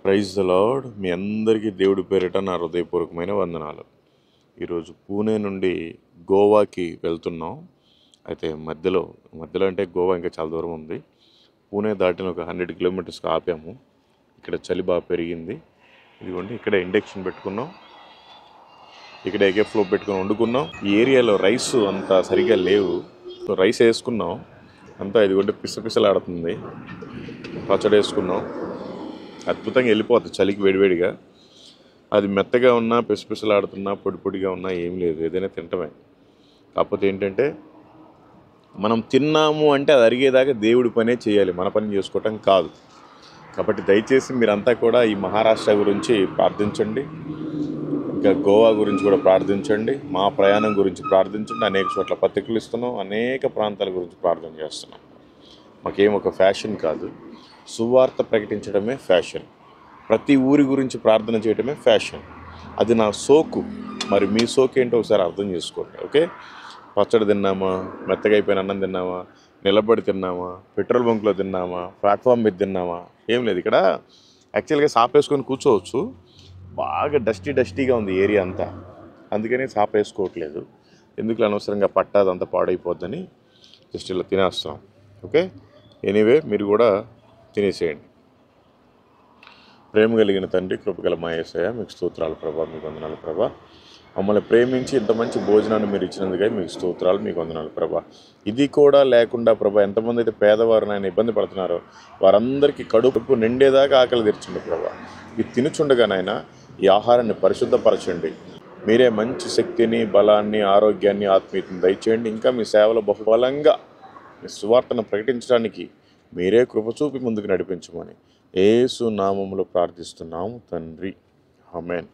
Praise the lord. మీ అందరికీ దేవుడి పేరిట నా హృదయపూర్వకమైన వందనాలు. ఈరోజు పూణే నుండి గోవాకి వెళ్తున్నాం. అయితే మధ్యలో అంటే గోవా ఇంకా చాలా దూరం ఉంది. పూణే దాటిన ఒక 100 కిలోమీటర్స్కి ఆపాము. ఇక్కడ చలి బాగా పెరిగింది. ఇదిగోండి, ఇక్కడ ఇండక్షన్ పెట్టుకున్నాం, ఇక్కడ ఏకే ఫ్లో పెట్టుకుని వండుకున్నాం. ఈ ఏరియాలో రైస్ అంతా సరిగా లేవు. సో రైస్ వేసుకున్నాం, అంతా ఇదిగోండి పిసపిసలాడుతుంది. పచ్చడి వేసుకున్నాం, అద్భుతంగా వెళ్ళిపోతుంది చలికి వేడివేడిగా. అది మెత్తగా ఉన్నా, పిసపిసలాడుతున్నా, పొడి పొడిగా ఉన్నా ఏం లేదు, ఏదైనా తింటమే. కాకపోతే ఏంటంటే మనం తిన్నాము అంటే అది అరిగేదాకా దేవుడి పనే చేయాలి, మన పని చేసుకోవటం కాదు. కాబట్టి దయచేసి మీరంతా కూడా ఈ మహారాష్ట్ర గురించి ప్రార్థించండి, ఇంకా గోవా గురించి కూడా ప్రార్థించండి, మా ప్రయాణం గురించి ప్రార్థించండి. అనేక చోట్ల పత్రికలు ఇస్తున్నాం, అనేక ప్రాంతాల గురించి ప్రార్థన చేస్తున్నాం. మాకేం ఒక ఫ్యాషన్ కాదు, సువార్త ప్రకటించడమే ఫ్యాషన్. ప్రతి ఊరి గురించి ప్రార్థన చేయడమే ఫ్యాషన్. అది నా సోకు. మరి మీ సోకు ఏంటో ఒకసారి అర్థం చేసుకోండి. ఓకే, పచ్చడి తిన్నామా, మెత్తగా అయిపోయిన అన్నం తిన్నామా, నిలబడి తిన్నామా, పెట్రోల్ బంక్లో తిన్నామా, ప్లాట్ఫామ్ మీద తిన్నామా, ఏం లేదు. ఇక్కడ యాక్చువల్గా సాపేసుకొని కూర్చోవచ్చు, బాగా డస్టీగా ఉంది ఏరియా అంతా, అందుకని సాపేసుకోవట్లేదు. ఎందుకు అనవసరంగా పట్టాదంతా పాడైపోద్దని జస్ట్ ఇలా తినేస్తున్నాం. ఓకే, ఎనీవే మీరు కూడా తినేసేయండి. ప్రేమ కలిగిన తండ్రి, కృపగల మా యేసయ్య, మీకు స్తోత్రాలు ప్రభా, మీకు వందనాలు ప్రభా. మమ్మల్ని ప్రేమించి ఇంత మంచి భోజనాన్ని మీరు ఇచ్చినందుకే మీకు స్తోత్రాలు, మీకు వందనాలు ప్రభా. ఇది కూడా లేకుండా ప్రభా, ఎంతమంది అయితే పేదవారు ఆయన ఇబ్బంది పడుతున్నారో వారందరికీ కడుపు నిండేదాకా ఆకలి తీర్చండి ప్రభా. ఇది తినుచుండగా నాయన ఈ ఆహారాన్ని పరిశుద్ధపరచండి. మీరే మంచి శక్తిని, బలాన్ని, ఆరోగ్యాన్ని, ఆత్మీయతను దయచేయండి. ఇంకా మీ సేవలో బహుబలంగా మీ సువార్తను ప్రకటించడానికి మీరే కృప చూపి ముందుకు నడిపించమని యేసు నామములో ప్రార్థిస్తున్నాము తండ్రి, ఆమేన్.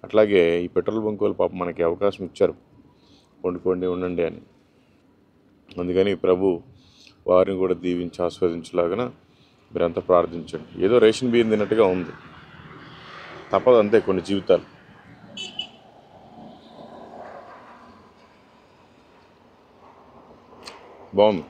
అట్లాగే ఈ పెట్రోల్ బంక్ వాళ్ళు పాపం మనకి అవకాశం ఇచ్చారు, వండుకోండి ఉండండి అని. అందుకని ప్రభు వారిని కూడా దీవించి ఆస్వాదించలాగా మీరంతా ప్రార్థించండి. ఏదో రేషన్ బియ్యం తిన్నట్టుగా ఉంది, తప్పదు అంతే కొన్ని జీవితాలు. బాగుంది.